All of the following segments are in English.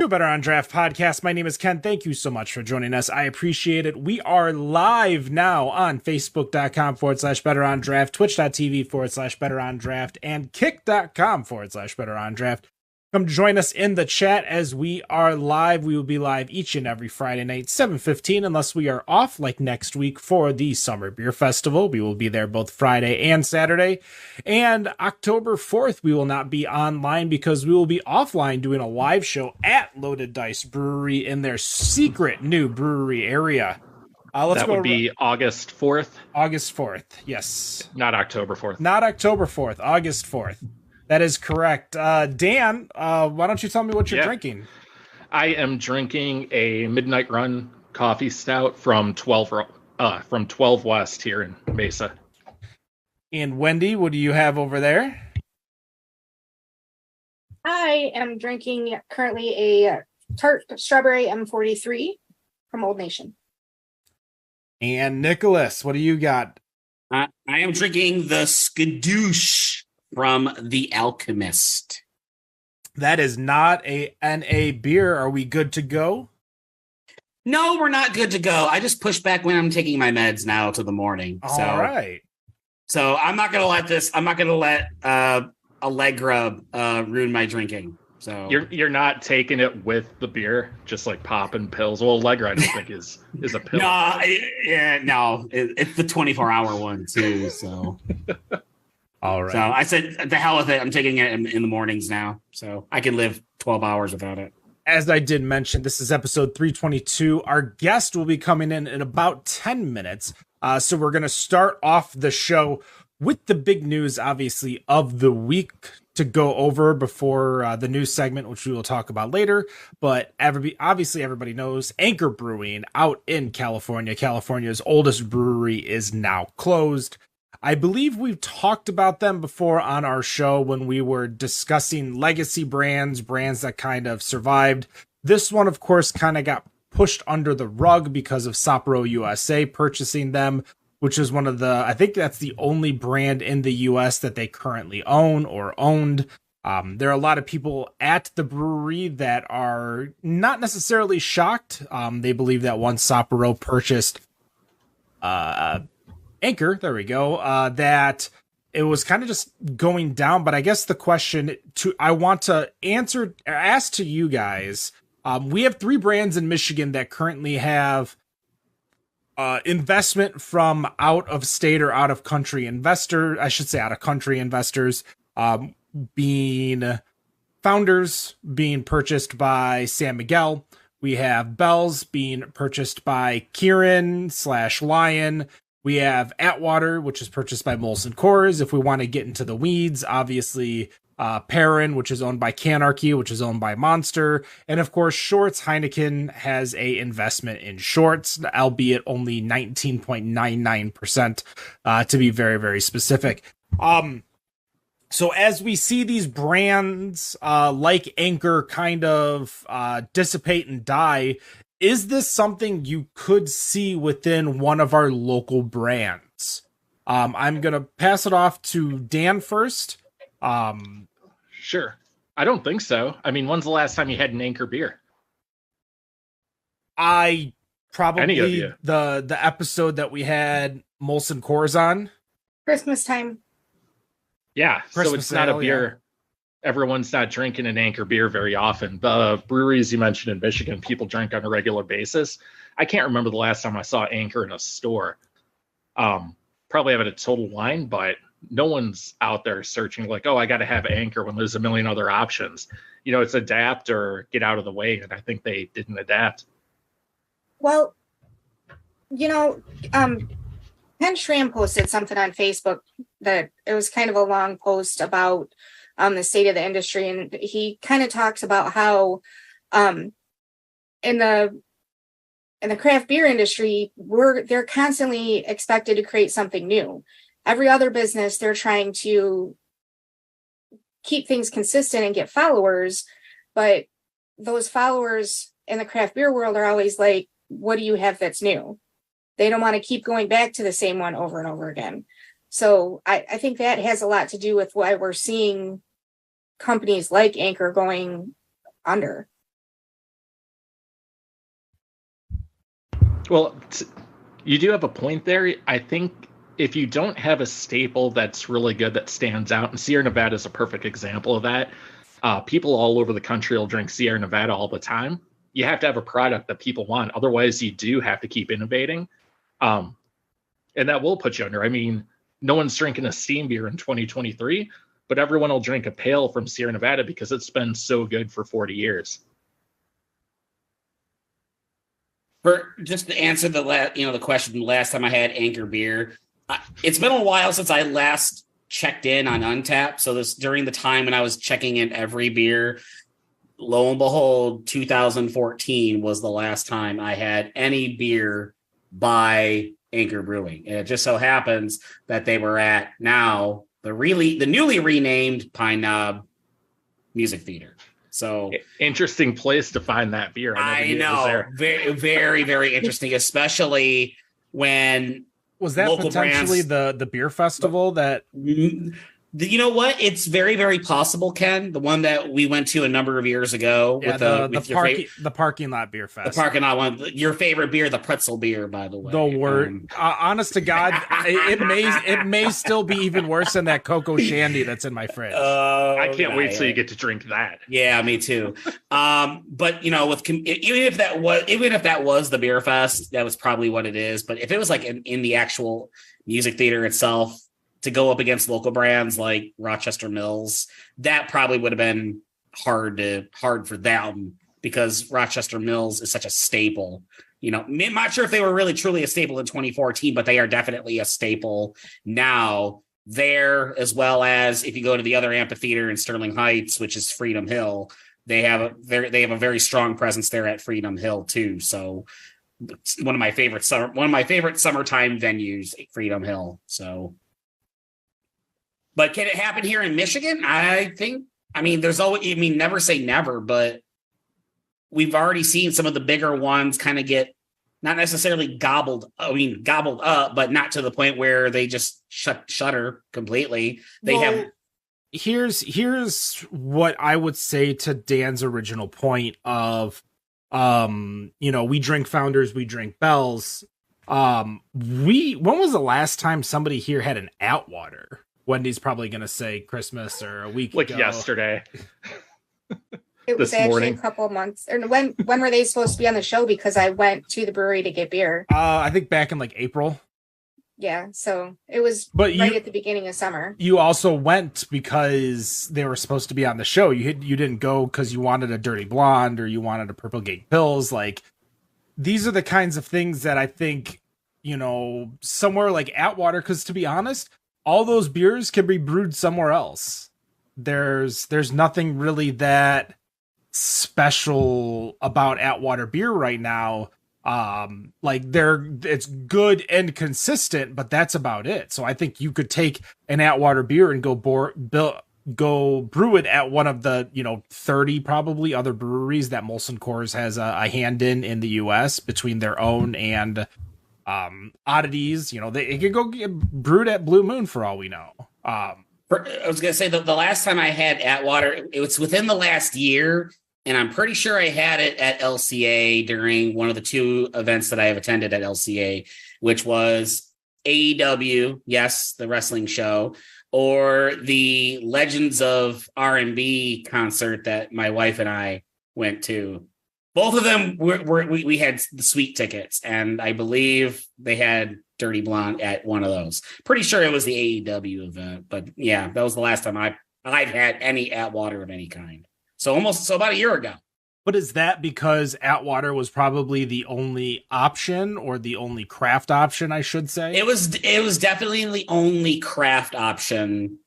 To Better on Draft podcast. My name is Ken. Thank you so much for joining us. I appreciate it. We are live now on Facebook.com/Better on Draft, Twitch.tv/Better on Draft, and Kick.com/Better on Draft. Come join us in the chat as we are live. We will be live each and every Friday night, 7:15, unless we are off like next week for the Summer Beer Festival. We will be there both Friday and Saturday. And October 4th, we will not be online because we will be offline doing a live show at Loaded Dice Brewery in their secret new brewery area. That would be August 4th? August 4th, yes. Not October 4th. Not October 4th, August 4th. That is correct. Dan, why don't you tell me what you're drinking? I am drinking a Midnight Run coffee stout from 12 West here in Mesa. And Wendy, what do you have over there? I am drinking currently a tart strawberry M43 from Old Nation. And Nicholas, what do you got? I am drinking the Skadoosh from The Alchemist. That is not a NA beer. Are we good to go? No, we're not good to go. I just push back when I'm taking my meds now to the morning. All right. So I'm not going to let Allegra ruin my drinking. So you're not taking it with the beer, just like popping pills. Well, Allegra, I don't think is a pill. No, it's the 24-hour one too. So. All right. So I said, the hell with it. I'm taking it in the mornings now, so I can live 12 hours without it. As I did mention, this is episode 322. Our guest will be coming in about 10 minutes. So we're going to start off the show with the big news, obviously, of the week to go over before the news segment, which we will talk about later. But everybody knows Anchor Brewing out in California. California's oldest brewery is now closed. I believe we've talked about them before on our show when we were discussing legacy brands that kind of survived. This one, of course, kind of got pushed under the rug because of Sapporo USA purchasing them, which is I think that's the only brand in the US that they currently own or owned. There are a lot of people at the brewery that are not necessarily shocked. They believe that once Sapporo purchased Anchor, there we go, that it was kind of just going down. But I guess the question I want to ask to you guys, we have 3 brands in Michigan that currently have investment from out of state or out of country investors, being Founders being purchased by San Miguel. We have Bell's being purchased by Kieran/Lion. We have Atwater, which is purchased by Molson Coors. If we want to get into the weeds, obviously Perrin, which is owned by Canarchy, which is owned by Monster. And of course, Shorts Heineken has a investment in Shorts, albeit only 19.99%, to be very, very specific. So as we see these brands like Anchor kind of dissipate and die, is this something you could see within one of our local brands? I'm going to pass it off to Dan first. Sure. I don't think so. I mean, when's the last time you had an Anchor beer? I probably the episode that we had Molson Coors on. Christmas time. Yeah, Christmas so it's not a beer. Yeah. Everyone's not drinking an Anchor beer very often. The breweries you mentioned in Michigan, people drink on a regular basis. I can't remember the last time I saw Anchor in a store. Probably have it at Total Wine, but no one's out there searching like, oh, I got to have Anchor when there's a million other options. You know, it's adapt or get out of the way, and I think they didn't adapt. Well, you know, Ken Schramm posted something on Facebook that it was kind of a long post about the state of the industry, and he kind of talks about how in the craft beer industry they're constantly expected to create something new. Every other business, they're trying to keep things consistent and get followers, but those followers in the craft beer world are always like, what do you have that's new? They don't want to keep going back to the same one over and over again. So I think that has a lot to do with why we're seeing companies like Anchor going under. Well, you do have a point there. I think if you don't have a staple that's really good that stands out, and Sierra Nevada is a perfect example of that. People all over the country will drink Sierra Nevada all the time. You have to have a product that people want. Otherwise, you do have to keep innovating. And that will put you under. I mean, no one's drinking a steam beer in 2023, but everyone will drink a pale from Sierra Nevada because it's been so good for 40 years. For just to answer the question, the last time I had Anchor beer, it's been a while since I last checked in on Untappd. So this during the time when I was checking in every beer, lo and behold, 2014 was the last time I had any beer by Anchor Brewing. And it just so happens that they were at now the newly renamed Pine Knob Music Theater. So interesting place to find that beer. I know. Very, very, very interesting, especially when was that potentially brands, the beer festival that you know what? It's very, very possible, Ken. The one that we went to a number of years ago with the parking lot beer fest. The parking lot one. Your favorite beer, the pretzel beer, by the way. The word, honest to God, it may still be even worse than that cocoa shandy that's in my fridge. I can't wait till you get to drink that. Yeah, me too. But you know, even if that was the beer fest, that was probably what it is. But if it was like in the actual music theater itself, to go up against local brands like Rochester Mills, that probably would have been hard for them because Rochester Mills is such a staple. You know, I'm not sure if they were really truly a staple in 2014, but they are definitely a staple now there, as well as if you go to the other amphitheater in Sterling Heights, which is Freedom Hill, they have a very strong presence there at Freedom Hill too. So one of my favorite summertime venues, Freedom Hill. So. But can it happen here in Michigan? There's always, never say never, but we've already seen some of the bigger ones kind of get not necessarily gobbled up, but not to the point where they just shutter completely. Here's what I would say to Dan's original point of, we drink Founders, we drink Bells. When was the last time somebody here had an Atwater? Wendy's probably going to say Christmas or a week ago. Yesterday. It was actually a couple of months. Or when were they supposed to be on the show? Because I went to the brewery to get beer. I think back in like April. Yeah, so it was at the beginning of summer. You also went because they were supposed to be on the show. You didn't go because you wanted a Dirty Blonde or you wanted a Purple Gate Pils. Like, these are the kinds of things that I think, somewhere like Atwater, because to be honest, all those beers can be brewed somewhere else. There's nothing really that special about Atwater beer right now. It's good and consistent, but that's about it. So I think you could take an Atwater beer and go brew it at one of the 30 probably other breweries that Molson Coors has a hand in the US between their own and oddities. It could go get brewed at Blue Moon for all we know. I was gonna say the last time I had Atwater, it was within the last year, and I'm pretty sure I had it at LCA during one of the two events that I have attended at LCA, which was AEW, yes, the wrestling show, or the Legends of R&B concert that my wife and I went to. Both of them we had the suite tickets, and I believe they had Dirty Blonde at one of those. Pretty sure it was the AEW event, but yeah, that was the last time I've had any Atwater of any kind. So about a year ago. But is that because Atwater was probably the only option, or the only craft option, I should say? It was definitely the only craft option.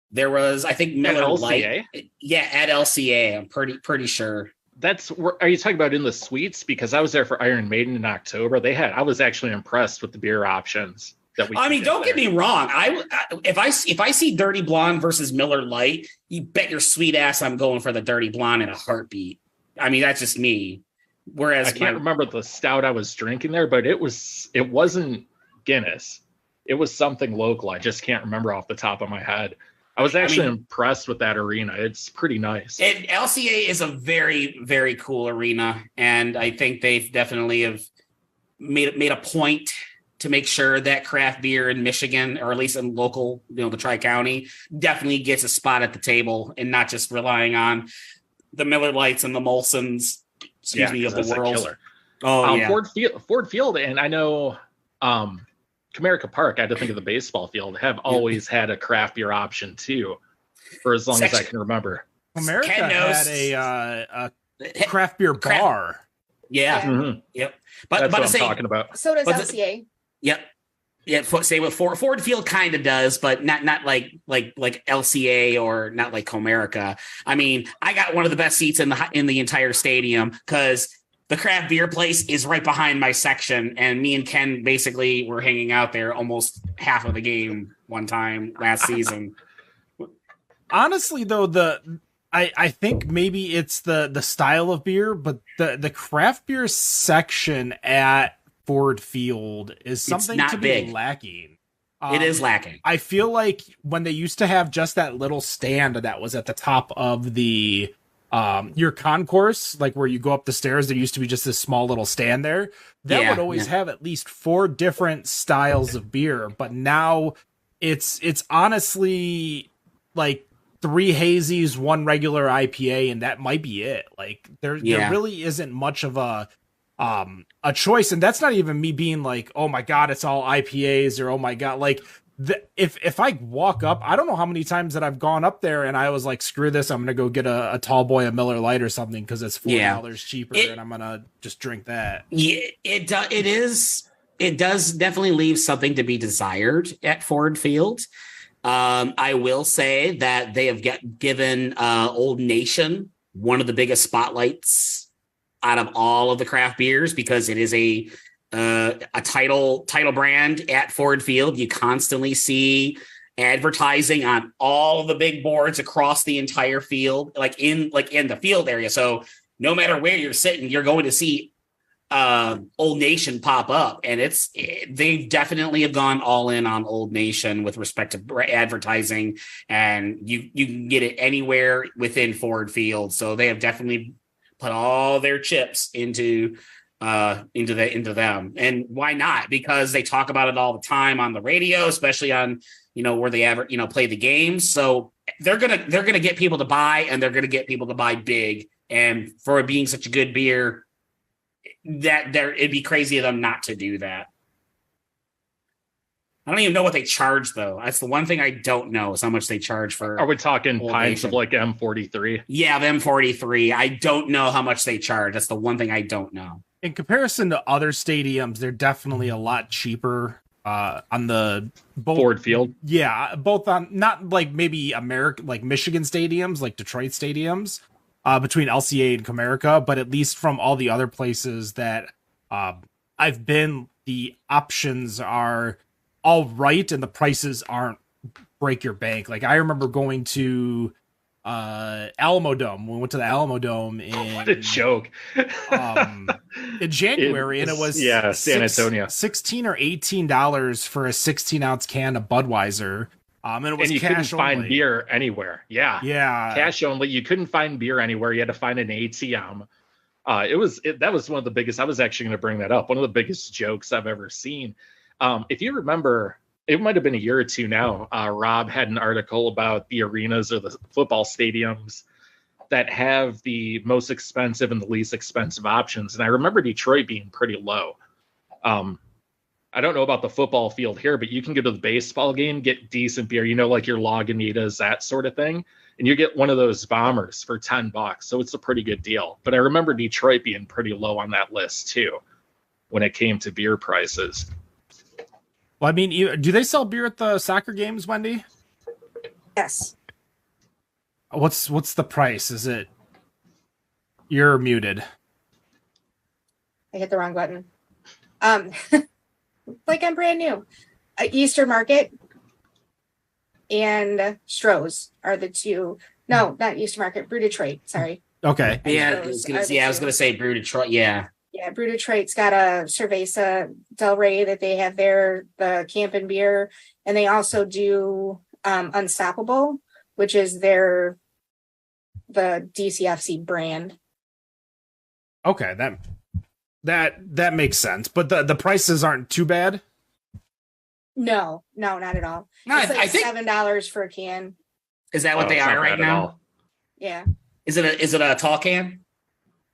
There was, I think, Miller Lite. Yeah, at LCA. I'm pretty sure. Are you talking about in the suites? Because I was there for Iron Maiden in October. I was actually impressed with the beer options that we. Don't get me wrong. If I see Dirty Blonde versus Miller Lite, you bet your sweet ass I'm going for the Dirty Blonde in a heartbeat. That's just me. Whereas I can't remember the stout I was drinking there, but it wasn't Guinness. It was something local. I just can't remember off the top of my head. I was actually impressed with that arena. It's pretty nice. LCA is a very, very cool arena, and I think they definitely have made a point to make sure that craft beer in Michigan, or at least in local, the Tri-County, definitely gets a spot at the table, and not just relying on the Miller Lights and the Molsons, of the world. Oh, yeah. Ford Field, and I know Comerica Park, I had to think of the baseball field, have always had a craft beer option too, for as long as I can remember. Comerica had a craft beer bar. Yeah. Mm-hmm. Yep. That's what I'm talking about. So does LCA. Yep. Yeah, say what Ford Field kind of does, but not like LCA, or not like Comerica. I mean, I got one of the best seats in the entire stadium, because the craft beer place is right behind my section, and me and Ken basically were hanging out there almost half of the game one time last season. Honestly, though, I think maybe it's the style of beer, but the craft beer section at Ford Field is something to be lacking. It is lacking. I feel like when they used to have just that little stand that was at the top of the your concourse, like where you go up the stairs, there used to be just this small little stand there. That would always have at least 4 different styles of beer, but now it's honestly like 3 hazies, 1 regular IPA, and that might be it. Like there really isn't much of a choice, and that's not even me being like, oh my god, it's all IPAs, or oh my god, like if I walk up, I don't know how many times that I've gone up there and I was like, screw this, I'm gonna go get a tall boy, a Miller Lite or something, because it's $4 cheaper, and I'm gonna just drink that. Yeah, it does definitely leave something to be desired at Ford Field. I will say that they have given Old Nation one of the biggest spotlights out of all of the craft beers, because it is a title brand at Ford Field. You constantly see advertising on all of the big boards across the entire field, like in the field area. So no matter where you're sitting, you're going to see Old Nation pop up, and they definitely have gone all in on Old Nation with respect to advertising, and you can get it anywhere within Ford Field. So they have definitely put all their chips into them. And why not? Because they talk about it all the time on the radio, especially on, where they ever, play the games. So they're going to get people to buy, and they're going to get people to buy big. And for it being such a good beer, it'd be crazy of them not to do that. I don't even know what they charge, though. That's the one thing I don't know, is how much they charge for. Are we talking pints of like M43? Yeah, the M43. I don't know how much they charge. That's the one thing I don't know. In comparison to other stadiums, they're definitely a lot cheaper on the Ford Field. Yeah, both on, not like maybe like Michigan stadiums, like Detroit stadiums, between LCA and Comerica, but at least from all the other places that I've been, the options are all right, and the prices aren't break your bank. Like I remember going to Alamo Dome. We went to the Alamo Dome in what a joke. In January, and it was San Antonio, $16 or $18 for a 16-ounce can of Budweiser. And it was you cash couldn't find only. beer anywhere. Yeah, cash only. You couldn't find beer anywhere. You had to find an ATM. That was one of the biggest. I was actually going to bring that up. One of the biggest jokes I've ever seen. If you remember, it might have been a year or two now. Rob had an article about the arenas or the football stadiums that have the most expensive and the least expensive options. And I remember Detroit being pretty low. I don't know about the football field here, but you can go to the baseball game, get decent beer, like your Lagunitas, that sort of thing. And you get one of those bombers for $10. So it's a pretty good deal. But I remember Detroit being pretty low on that list too, when it came to beer prices. Well, I mean, do they sell beer at the soccer games, Wendy? Yes. What's the price? Is it? You're muted. I hit the wrong button. Like I'm brand new. Easter Market and Stroh's are the two. No, not Easter Market. Brew Detroit. Sorry. Okay. Yeah, I was gonna say Brew Detroit. Yeah. Yeah, Brew Detroit's got a Cerveza Del Rey that they have there, the Campin' beer, and they also do Unstoppable, which is the DCFC brand. Okay, That makes sense, but the prices aren't too bad. No, not at all. No, it's like I think $7 for a can. Is that what they are right now? Yeah. Is it a tall can?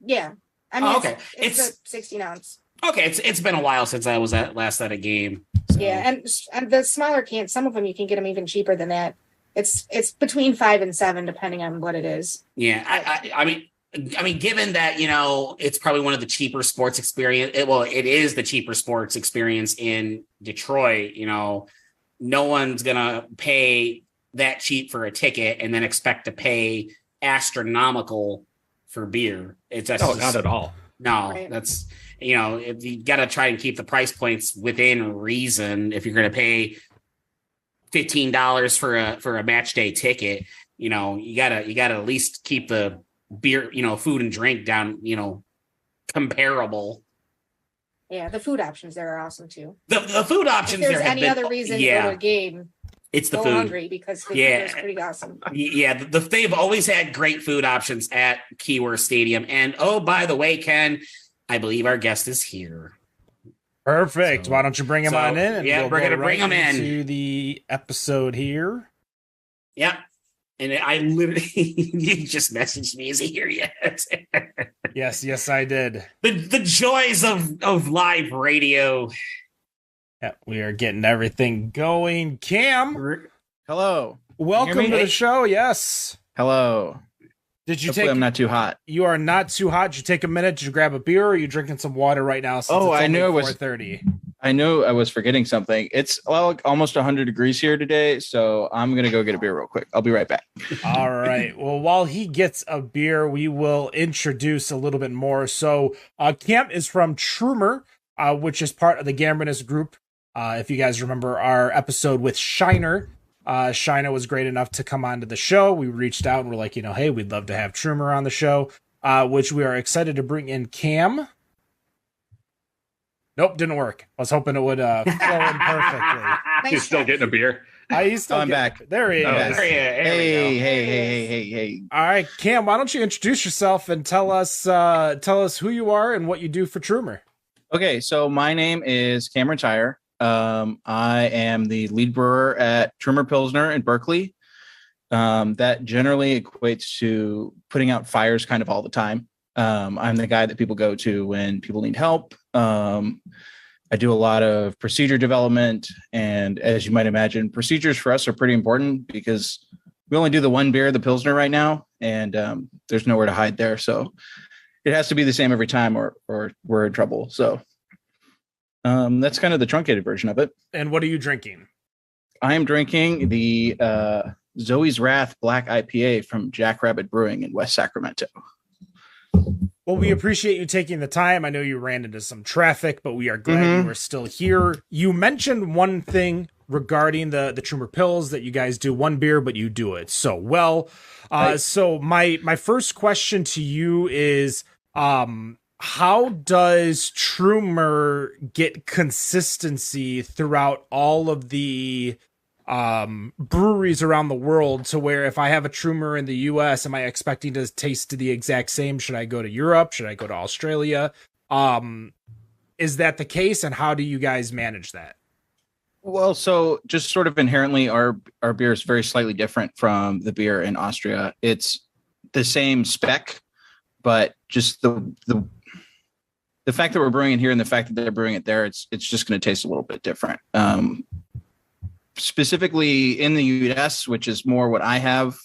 Yeah. I mean, okay. It's a 16 ounce. Okay, it's been a while since I was last at a game. So. Yeah, and the smaller cans, some of them you can get them even cheaper than that. It's between 5 and 7 depending on what it is. Yeah, I mean, given that it's probably one of the cheaper sports experience. It is the cheaper sports experience in Detroit. No one's gonna pay that cheap for a ticket and then expect to pay astronomical for beer. Not at all. No, right. That's if you got to try and keep the price points within reason. If you're going to pay $15 for a match day ticket, you gotta at least keep the beer, food and drink down, comparable. Yeah, the food options there are awesome too. The food options. If there's any other reason to go to a game, it's the go food. hungry because the food is pretty awesome. Yeah, they've always had great food options at Keyworth Stadium. And oh, by the way, Ken, I believe our guest is here. Perfect. Why don't you bring him on in? And we're gonna bring him into the episode here. Yep. And I literally, you just messaged me. Is he here yet? Yes, I did. The joys of live radio. Yeah, we are getting everything going. Cam, hello. Welcome to the show. Yes. Hello. Hopefully I'm not too hot. You are not too hot. Did you take a minute? Did you grab a beer? Or are you drinking some water right now? I knew it was 4:30. I knew I was forgetting something. It's almost 100 degrees here today, so I'm gonna go get a beer real quick. I'll be right back. All right. Well, while he gets a beer, we will introduce a little bit more. So, Cam is from Trumer, which is part of the Gambrinus group. If you guys remember our episode with Shiner. Shiner was great enough to come onto the show. We reached out and we're like, hey, we'd love to have Trumer on the show, which we are excited to bring in Cam. Nope, didn't work. I was hoping it would flow in perfectly. He's still getting a beer. I'm back. There he is. Hey. All right, Cam, why don't you introduce yourself and tell us who you are and what you do for Trumer? Okay, so my name is Cameron Tyer. I am the lead brewer at Trumer Pilsner in Berkeley. That generally equates to putting out fires kind of all the time. I'm the guy that people go to when people need help. I do a lot of procedure development, and as you might imagine, procedures for us are pretty important because we only do the one beer, the Pilsner, right now, and there's nowhere to hide there. So it has to be the same every time, or we're in trouble. So that's kind of the truncated version of it. And what are you drinking? I am drinking the Zoe's Wrath Black IPA from Jackrabbit Brewing in West Sacramento. Well, we appreciate you taking the time. I know you ran into some traffic, but we are glad you are still here. You mentioned one thing regarding the Trumer Pils, that you guys do one beer, but you do it so well. Right. So my first question to you is, how does Trumer get consistency throughout all of the breweries around the world, to where if I have a Trumer in the US, am I expecting to taste the exact same? Should I go to Europe? Should I go to Australia? Is that the case? And how do you guys manage that? Well, so just sort of inherently, our beer is very slightly different from the beer in Austria. It's the same spec, but just the fact that we're brewing it here and the fact that they're brewing it there, it's just going to taste a little bit different. Specifically in the US, which is more what I have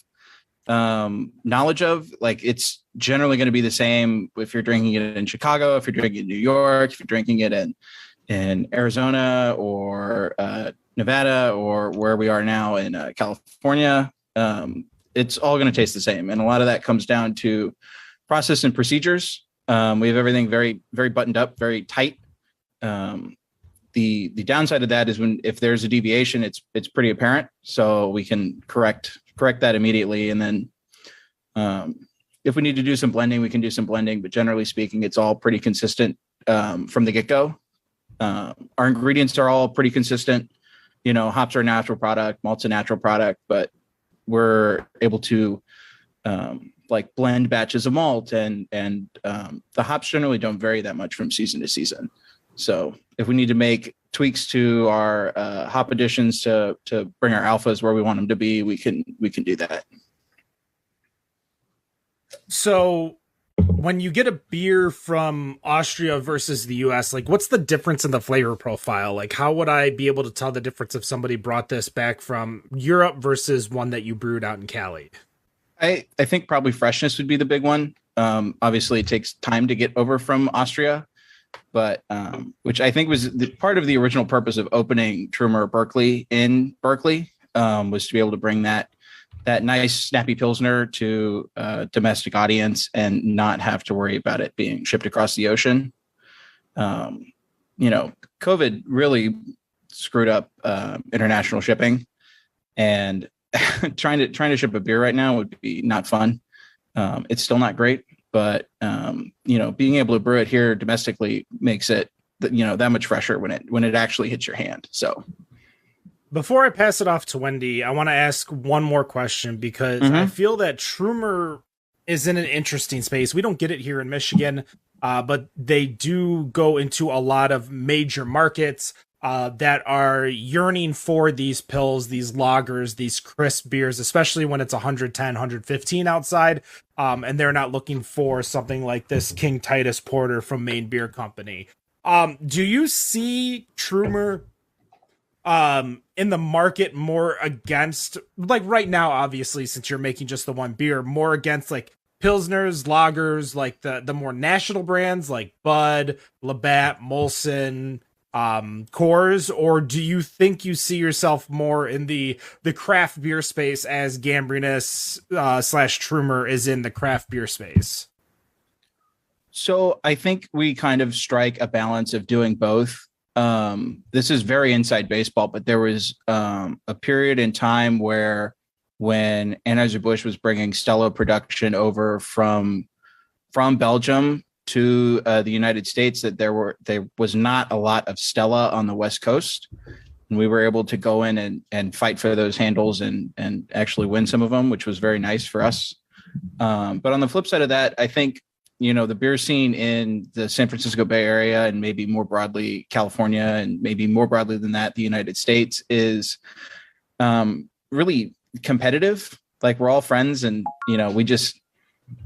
knowledge of, like it's generally going to be the same if you're drinking it in Chicago, if you're drinking it in New York, if you're drinking it in Arizona or Nevada, or where we are now in California. It's all going to taste the same. And a lot of that comes down to process and procedures. We have everything very, very buttoned up, very tight. The downside of that is if there's a deviation, it's pretty apparent. So we can correct that immediately. And then if we need to do some blending, we can do some blending. But generally speaking, it's all pretty consistent from the get-go. Our ingredients are all pretty consistent. Hops are a natural product, malt's a natural product, but we're able to, like blend batches of malt, and the hops generally don't vary that much from season to season. So if we need to make tweaks to our hop additions to bring our alphas where we want them to be, we can do that. So when you get a beer from Austria versus the US, like what's the difference in the flavor profile? Like how would I be able to tell the difference if somebody brought this back from Europe versus one that you brewed out in Cali? I think probably freshness would be the big one. Obviously it takes time to get over from Austria, but which I think was part of the original purpose of opening Trumer Berkeley in Berkeley, was to be able to bring that nice snappy Pilsner to a domestic audience and not have to worry about it being shipped across the ocean. COVID really screwed up international shipping, and trying to ship a beer right now would be not fun. It's still not great, but being able to brew it here domestically makes it that much fresher when it actually hits your hand. So before I pass it off to Wendy, I want to ask one more question, because I feel that Trumer is in an interesting space. We don't get it here in Michigan, but they do go into a lot of major markets that are yearning for these pills, these lagers, these crisp beers, especially when it's 110, 115 outside. And they're not looking for something like this King Titus Porter from Maine Beer Company. Do you see Trumer in the market more against, like right now, obviously, since you're making just the one beer, more against like Pilsners, lagers, like the more national brands like Bud, Labatt, Molson, Coors, or do you think you see yourself more in the craft beer space as Gambrinus / Trumer is in the craft beer space? So I think we kind of strike a balance of doing both. This is very inside baseball, but there was a period in time where when Anheuser-Busch was bringing Stella production over from Belgium to the United States, that there was not a lot of Stella on the West Coast, and we were able to go in and fight for those handles and actually win some of them, which was very nice for us. But on the flip side of that, I think the beer scene in the San Francisco Bay Area, and maybe more broadly California, and maybe more broadly than that, the United States, is really competitive. Like we're all friends, and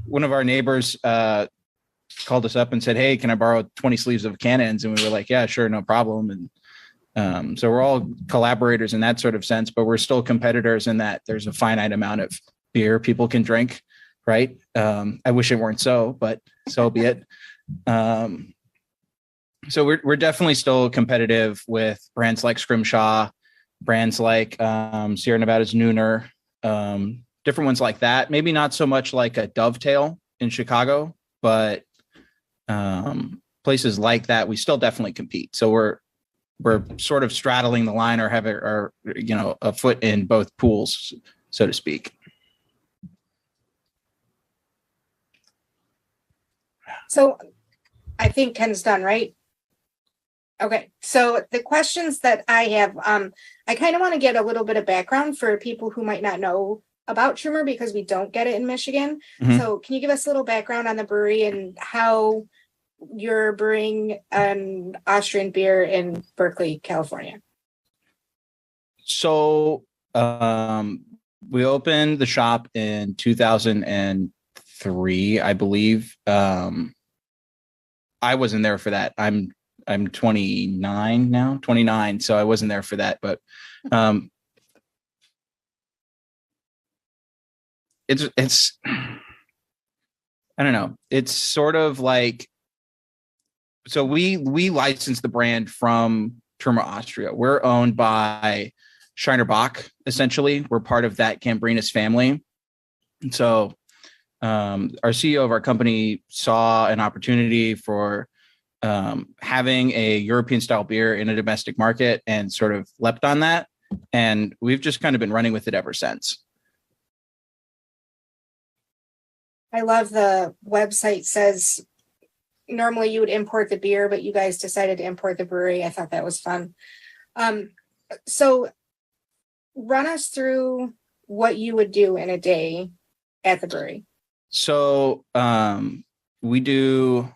one of our neighbors called us up and said, "Hey, can I borrow 20 sleeves of cannons?" And we were like, "Yeah, sure, no problem." And so we're all collaborators in that sort of sense, but we're still competitors in that there's a finite amount of beer people can drink. Right. I wish it weren't so, but so be it. So we're definitely still competitive with brands like Scrimshaw, brands like Sierra Nevada's Nooner, different ones like that. Maybe not so much like a Dovetail in Chicago, but places like that, we still definitely compete. So we're sort of straddling the line, or have a foot in both pools, so to speak. So I think Ken's done, right? Okay. So the questions that I have, I kind of want to get a little bit of background for people who might not know about Trumer, because we don't get it in Michigan. Mm-hmm. So can you give us a little background on the brewery and how you're brewing an Austrian beer in Berkeley, California? So we opened the shop in 2003, I believe. I wasn't there for that. I'm 29 now, 29. So I wasn't there for that, but it's I don't know. It's sort of like, so we licensed the brand from Trumer Austria. We're owned by Schreiner Bock, essentially. We're part of that Gambrinus family. And so our CEO of our company saw an opportunity for having a European style beer in a domestic market and sort of leapt on that. And we've just kind of been running with it ever since. I love the website says normally you would import the beer, but you guys decided to import the brewery. I thought that was fun. So run us through what you would do in a day at the brewery. So we do,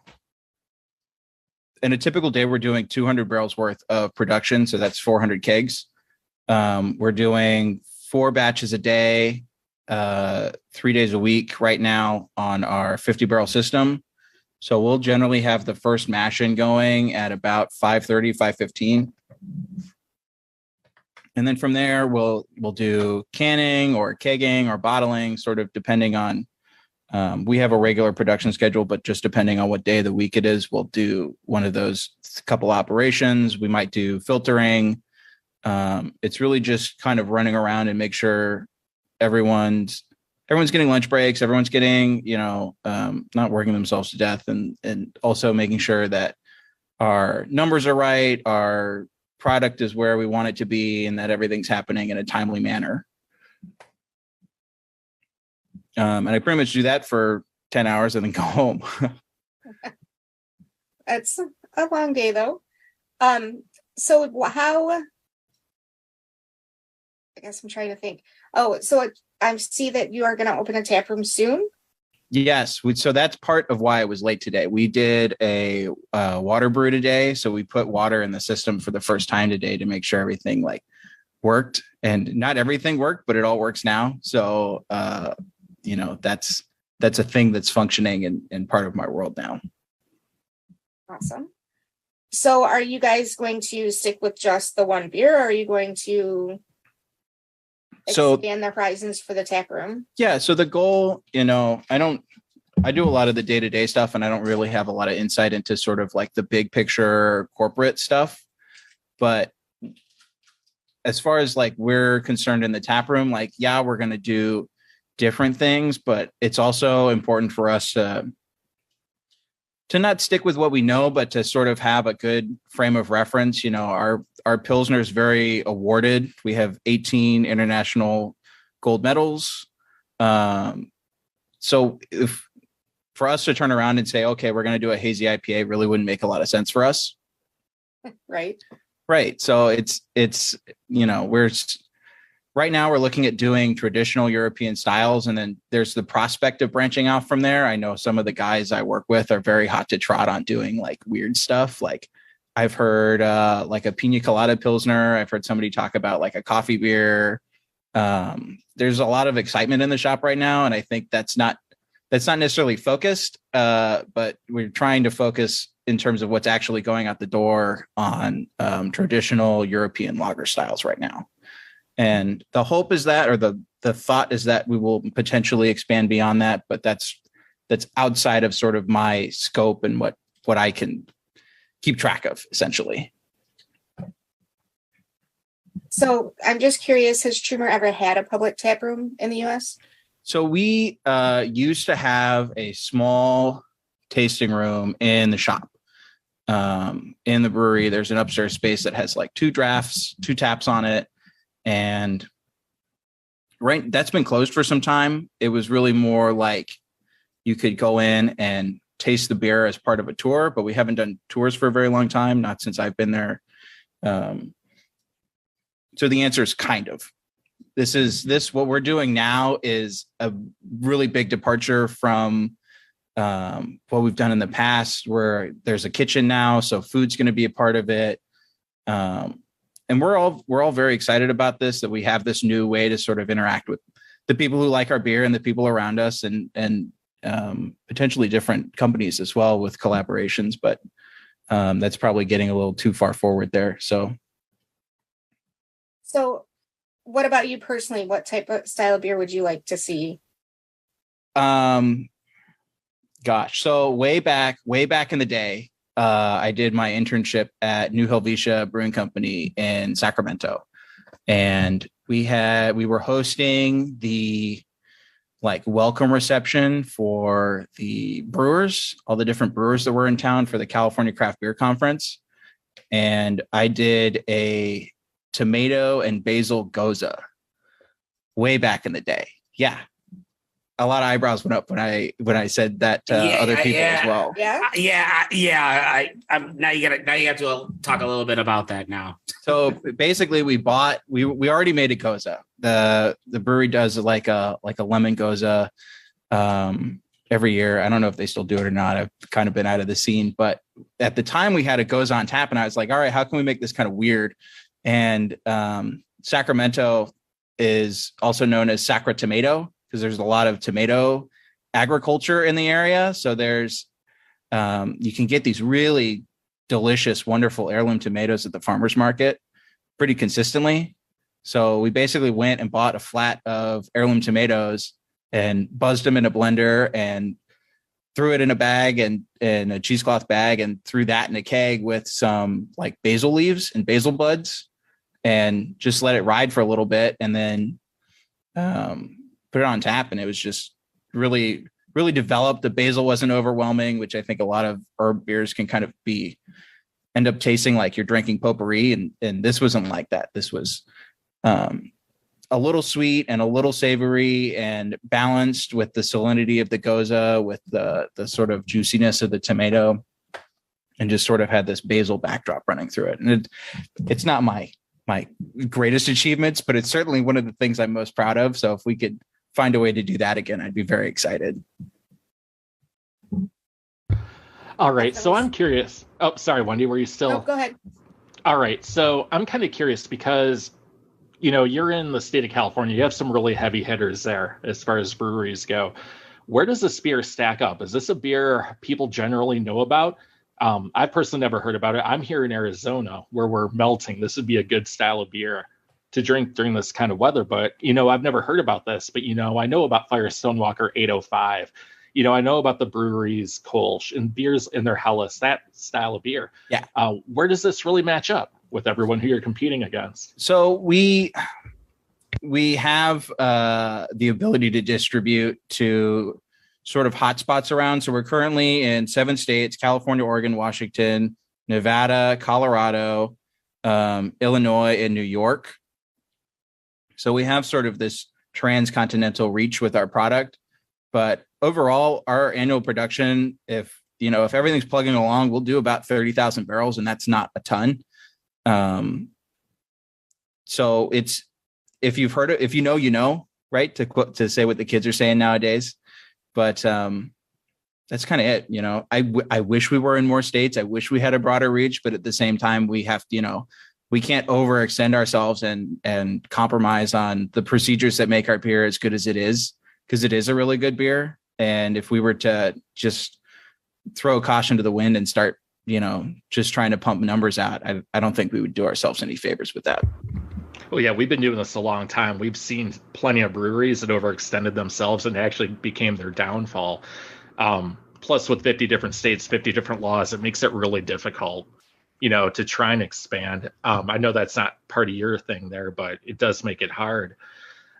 in a typical day, we're doing 200 barrels worth of production. So that's 400 kegs. We're doing 4 batches a day, 3 days a week right now on our 50 barrel system. So we'll generally have the first mash-in going at about 5:30, 5:15. And then from there, we'll do canning or kegging or bottling, sort of depending on, we have a regular production schedule, but just depending on what day of the week it is, we'll do one of those couple operations. We might do filtering. It's really just kind of running around and make sure everyone's getting lunch breaks, everyone's getting, not working themselves to death, and also making sure that our numbers are right, our product is where we want it to be, and that everything's happening in a timely manner. And I pretty much do that for 10 hours and then go home. That's a long day though. So how, I guess I'm trying to think. Oh, so I see that you are going to open a tap room soon. Yes. So that's part of why I was late today. We did a water brew today. So we put water in the system for the first time today to make sure everything worked, and not everything worked, but it all works now. So, that's a thing that's functioning and part of my world now. Awesome. So are you guys going to stick with just the one beer, or are you going to expand the horizons for the tap room? Yeah. So the goal, I do a lot of the day-to-day stuff, and I don't really have a lot of insight into sort of the big picture corporate stuff. But as far as we're concerned in the tap room, we're going to do different things, but it's also important for us to not stick with what we know, but to sort of have a good frame of reference. Our Pilsner is very awarded. We have 18 international gold medals. So for us to turn around and say, okay, we're going to do a hazy IPA, really wouldn't make a lot of sense for us. Right. So it's right now we're looking at doing traditional European styles, and then there's the prospect of branching out from there. I know some of the guys I work with are very hot to trot on doing weird stuff. I've heard a pina colada Pilsner. I've heard somebody talk about a coffee beer. There's a lot of excitement in the shop right now, and I think that's not necessarily focused, but we're trying to focus in terms of what's actually going out the door on traditional European lager styles right now. And the hope is that, or the thought is that we will potentially expand beyond that, but that's outside of sort of my scope and what I can keep track of, essentially. So I'm just curious, has Trumer ever had a public tap room in the US? So we used to have a small tasting room in the shop. In the brewery, there's an upstairs space that has 2 taps on it. And that's been closed for some time. It was really more you could go in and taste the beer as part of a tour, but we haven't done tours for a very long time, not since I've been there. So the answer is kind of. What we're doing now is a really big departure from what we've done in the past, where there's a kitchen now, so food's going to be a part of it. And we're all very excited about this, that we have this new way to sort of interact with the people who like our beer and the people around us, and potentially different companies as well with collaborations. But that's probably getting a little too far forward there. So what about you personally? What type of style of beer would you like to see? So way back in the day, I did my internship at New Helvetia Brewing Company in Sacramento, and we were hosting the welcome reception for the brewers, all the different brewers that were in town for the California Craft Beer Conference. And I did a tomato and basil goza way back in the day. Yeah. A lot of eyebrows went up when I said that to other people as well. Now you have to talk a little bit about that now. So basically, we already made a goza. The brewery does like a lemon goza. every year. I don't know if they still do it or not. I've kind of been out of the scene, but at the time we had it goes on tap, and I was like, all right, how can we make this kind of weird? And Sacramento is also known as Sacra Tomato because there's a lot of tomato agriculture in the area. So there's you can get these really delicious, wonderful heirloom tomatoes at the farmer's market pretty consistently. So we basically went and bought a flat of heirloom tomatoes and buzzed them in a blender and threw it in a bag and in a cheesecloth bag and threw that in a keg with some like basil leaves and basil buds and just let it ride for a little bit and then put it on tap. And it was just really, really developed. The basil wasn't overwhelming, which I think a lot of herb beers can kind of end up tasting like you're drinking potpourri. And this wasn't like that. This was a little sweet and a little savory and balanced with the salinity of the goza, with the sort of juiciness of the tomato, and just sort of had this basil backdrop running through it. And it's not my greatest achievements, but it's certainly one of the things I'm most proud of. So if we could find a way to do that again, I'd be very excited. All right. So I'm curious. Oh, sorry, Wendy, were you still? No, go ahead. All right. So I'm kind of curious because, you're in the state of California. You have some really heavy hitters there as far as breweries go. Where does this beer stack up? Is this a beer people generally know about? I've personally never heard about it. I'm here in Arizona where we're melting. This would be a good style of beer to drink during this kind of weather. But, I've never heard about this. But, I know about Firestone Walker 805. I know about the breweries, Kolsch, and beers in their Helles, that style of beer. Yeah. Where does this really match up with everyone who you're competing against? So we have the ability to distribute to sort of hotspots around. So we're currently in 7 states: California, Oregon, Washington, Nevada, Colorado, Illinois, and New York. So we have sort of this transcontinental reach with our product. But overall, our annual production, if everything's plugging along, we'll do about 30,000 barrels, and that's not a ton. So it's, if you've heard it, if right? To say what the kids are saying nowadays. But that's kind of it. I wish we were in more states. I wish we had a broader reach, but at the same time, we have to, we can't overextend ourselves and compromise on the procedures that make our beer as good as it is, because it is a really good beer. And if we were to just throw caution to the wind and start, just trying to pump numbers out, I don't think we would do ourselves any favors with that. Well, yeah, we've been doing this a long time. We've seen plenty of breweries that overextended themselves and actually became their downfall. Plus, with 50 different states, 50 different laws, it makes it really difficult, to try and expand. I know that's not part of your thing there, but it does make it hard.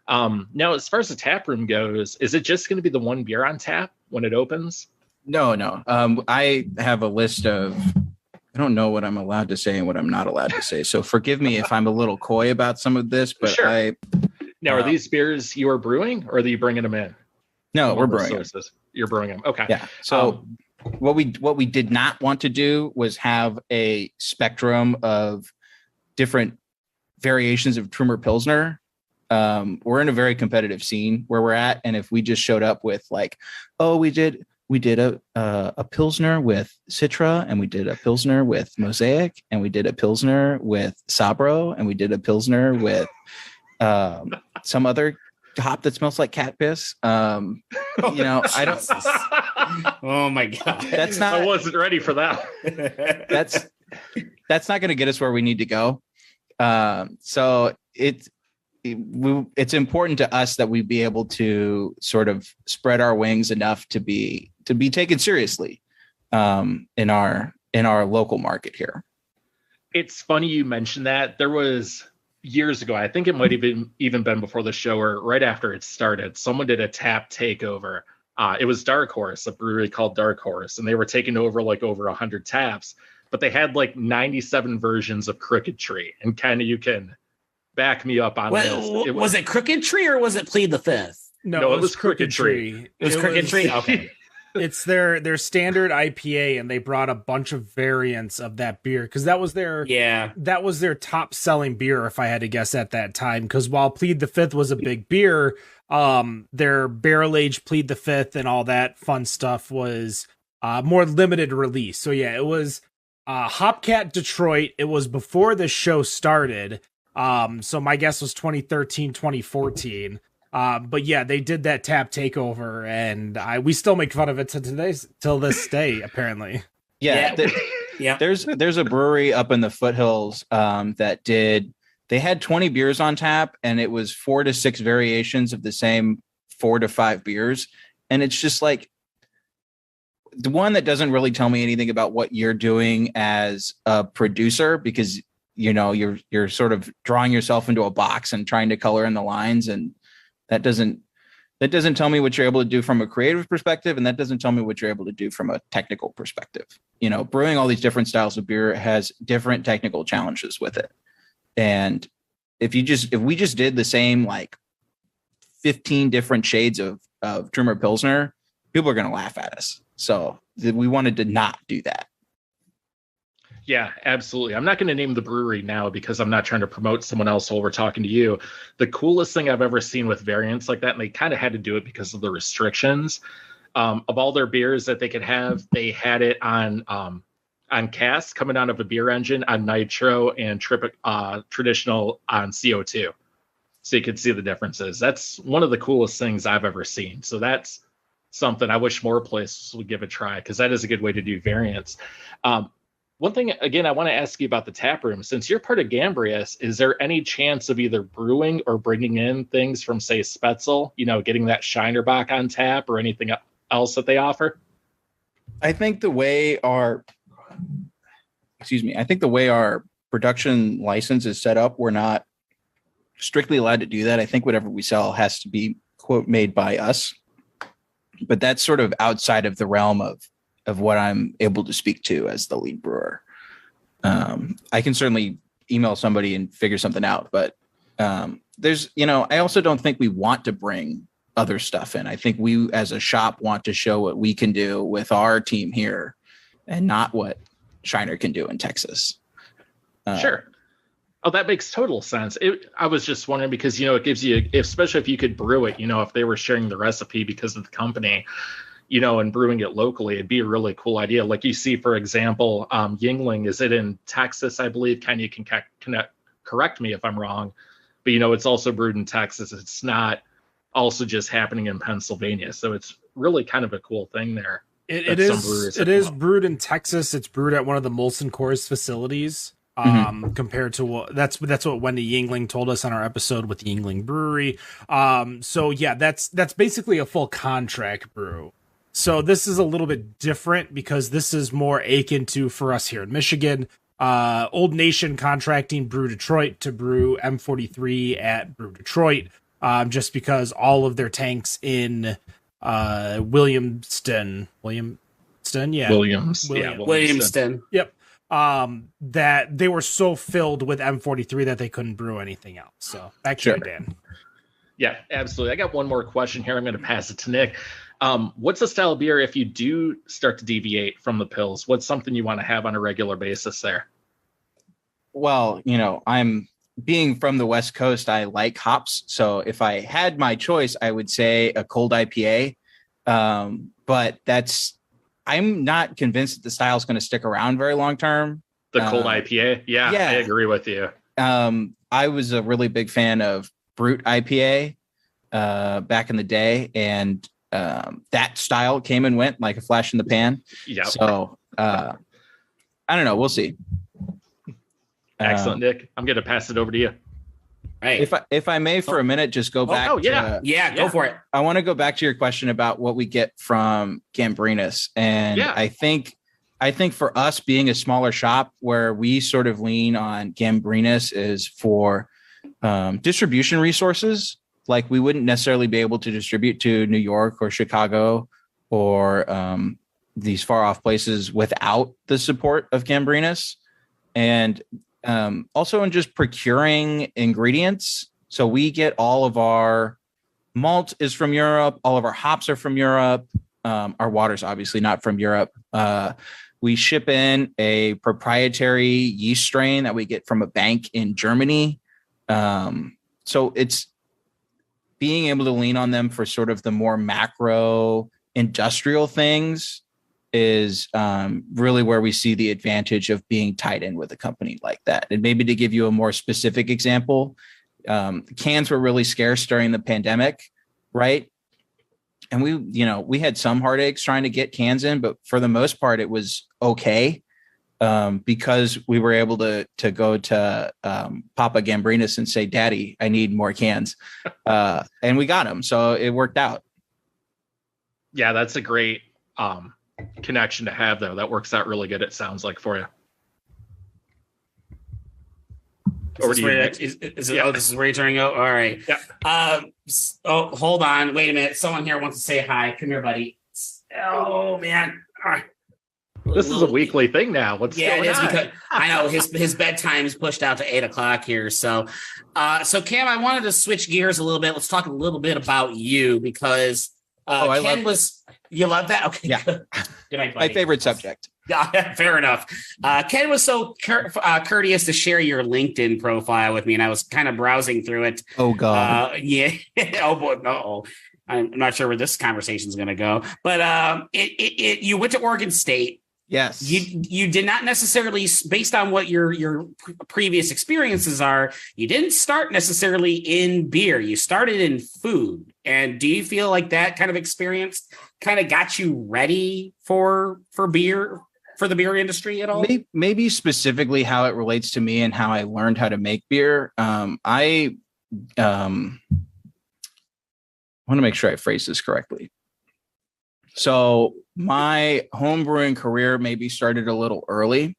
Now, as far as the tap room goes, is it just going to be the one beer on tap when it opens? No. I have a list of, I don't know what I'm allowed to say and what I'm not allowed to say. So forgive me if I'm a little coy about some of this, but sure. Now, are these beers you are brewing, or are you bringing them in? No, we're brewing them. You're brewing them. Okay. Yeah. So what we did not want to do was have a spectrum of different variations of Trumer Pilsner. We're in a very competitive scene where we're at. And if we just showed up with like, oh, we did a Pilsner with Citra, and we did a Pilsner with Mosaic, and we did a Pilsner with Sabro, and we did a Pilsner with some other hop that smells like cat piss. I don't. Oh my God. That's not. I wasn't ready for that. That's not going to get us where we need to go. So it's important to us that we be able to sort of spread our wings enough to be taken seriously in our local market here. It's funny you mentioned that. There was years ago, I think it might have even been before the show or right after it started, someone did a tap takeover. It was Dark Horse, a brewery called Dark Horse, and they were taking over like over 100 taps, but they had like 97 versions of Crooked Tree. And kind of, you can back me up on this. Was it Crooked Tree or was it Plead the Fifth? No, it was Crooked Tree. It was Crooked Tree? Okay. It's their standard IPA, and they brought a bunch of variants of that beer because that was their top selling beer, if I had to guess at that time. Because while Plead the Fifth was a big beer, their barrel aged Plead the Fifth and all that fun stuff was more limited release. So yeah, it was Hopcat Detroit. It was before the show started. So my guess was 2013, 2014. But yeah, they did that tap takeover, and we still make fun of it till this day, apparently. Yeah. There's a brewery up in the foothills they had 20 beers on tap, and it was 4 to 6 variations of the same 4 to 5 beers. And it's just like the one that doesn't really tell me anything about what you're doing as a producer, because you're sort of drawing yourself into a box and trying to color in the lines, and that doesn't tell me what you're able to do from a creative perspective, and that doesn't tell me what you're able to do from a technical perspective. Brewing all these different trumes of beer has different technical challenges with it. And if we just did the same like 15 different shades of Trumer Pilsner, people are going to laugh at us. So we wanted to not do that. Yeah, absolutely. I'm not going to name the brewery now because I'm not trying to promote someone else while we're talking to you. The coolest thing I've ever seen with variants like that, and they kind of had to do it because of the restrictions of all their beers that they could have, they had it on cask coming out of a beer engine, on nitro, and traditional on CO2. So you could see the differences. That's one of the coolest things I've ever seen. So that's something I wish more places would give a try, because that is a good way to do variants. One thing, again, I want to ask you about the tap room. Since you're part of Gambrinus, is there any chance of either brewing or bringing in things from, say, Spetzel, getting that Shinerbach on tap or anything else that they offer? I think the way our production license is set up, we're not strictly allowed to do that. I think whatever we sell has to be, quote, made by us. But that's sort of outside of the realm of what I'm able to speak to as the lead brewer. I can certainly email somebody and figure something out, but I also don't think we want to bring other stuff in. I think we as a shop want to show what we can do with our team here and not what Shiner can do in Texas. Sure. Oh, that makes total sense. I was just wondering because, it gives you, especially if you could brew it, if they were sharing the recipe because of the company, and brewing it locally, it'd be a really cool idea. Like you see, for example, Yuengling, is it in Texas, I believe? Ken, you can correct me if I'm wrong, but it's also brewed in Texas. It's not also just happening in Pennsylvania. So it's really kind of a cool thing there. It is brewed in Texas. It's brewed at one of the Molson Coors facilities. Compared to what that's what Wendy Yuengling told us on our episode with the Yuengling Brewery. So yeah, that's basically a full contract brew. So this is a little bit different because this is more akin to, for us here in Michigan, Old Nation contracting Brew Detroit to brew M43 at Brew Detroit, just because all of their tanks in Williamston. Yep. That they were so filled with M43 that they couldn't brew anything else. So back to you, Dan. Yeah, absolutely. I got one more question here. I'm going to pass it to Nick. What's a style of beer, if you do start to deviate from the Pils, what's something you want to have on a regular basis there? Well, I'm being from the West Coast, I like hops. So if I had my choice, I would say a cold IPA. But I'm not convinced that the style is going to stick around very long term. The cold IPA? Yeah, I agree with you. I was a really big fan of Brute IPA back in the day, and that style came and went like a flash in the pan. Yeah. So I don't know. We'll see. Excellent, Nick. I'm going to pass it over to you. Right. If I may for a minute, just go back. Go for it. I want to go back to your question about what we get from Gambrinus. And I think for us being a smaller shop, where we sort of lean on Gambrinus is for distribution resources. Like we wouldn't necessarily be able to distribute to New York or Chicago or these far off places without the support of Gambrinus. And also in just procuring ingredients. So we get all of our malt is from Europe. All of our hops are from Europe. Our water's obviously not from Europe. We ship in a proprietary yeast strain that we get from a bank in Germany. So it's being able to lean on them for sort of the more macro industrial things is really where we see the advantage of being tied in with a company like that. And maybe to give you a more specific example, cans were really scarce during the pandemic, right? And we had some heartaches trying to get cans in, but for the most part, it was okay because we were able to go to Papa Gambrinus and say, "Daddy, I need more cans," and we got them. So it worked out. Yeah, that's a great connection to have, though. That works out really good. It sounds like for you. Is this is where you're turning out? All right. Yeah. Hold on. Wait a minute. Someone here wants to say hi. Come here, buddy. Oh man. All right. This is a weekly thing now. What's going on? Because I know his bedtime is pushed out to 8:00 here. So Cam, I wanted to switch gears a little bit. Let's talk a little bit about you because you love that? Okay. Yeah. Good night, buddy. My favorite subject. Yeah, fair enough. Ken was so courteous to share your LinkedIn profile with me, and I was kind of browsing through it. Oh God. Yeah. Oh boy. No. I'm not sure where this conversation is going to go, but you went to Oregon State. Yes. You did not necessarily, based on what your previous experiences are, you didn't start necessarily in beer. You started in food. And do you feel like that kind of experience kind of got you ready for beer, for the beer industry at all? Maybe specifically how it relates to me and how I learned how to make beer. I want to make sure I phrase this correctly. So my home brewing career maybe started a little early,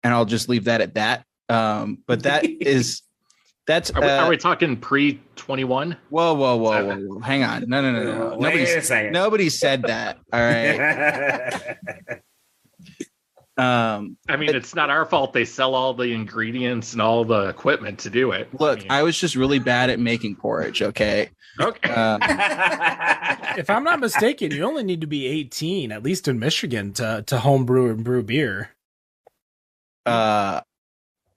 and I'll just leave that at that. But that's are we talking pre-21? Whoa. Hang on. No. Nobody said that. All right. I mean, it's not our fault they sell all the ingredients and all the equipment to do it. Look, I was just really bad at making porridge. Okay. If I'm not mistaken, you only need to be 18, at least in Michigan, to home brew and brew beer. I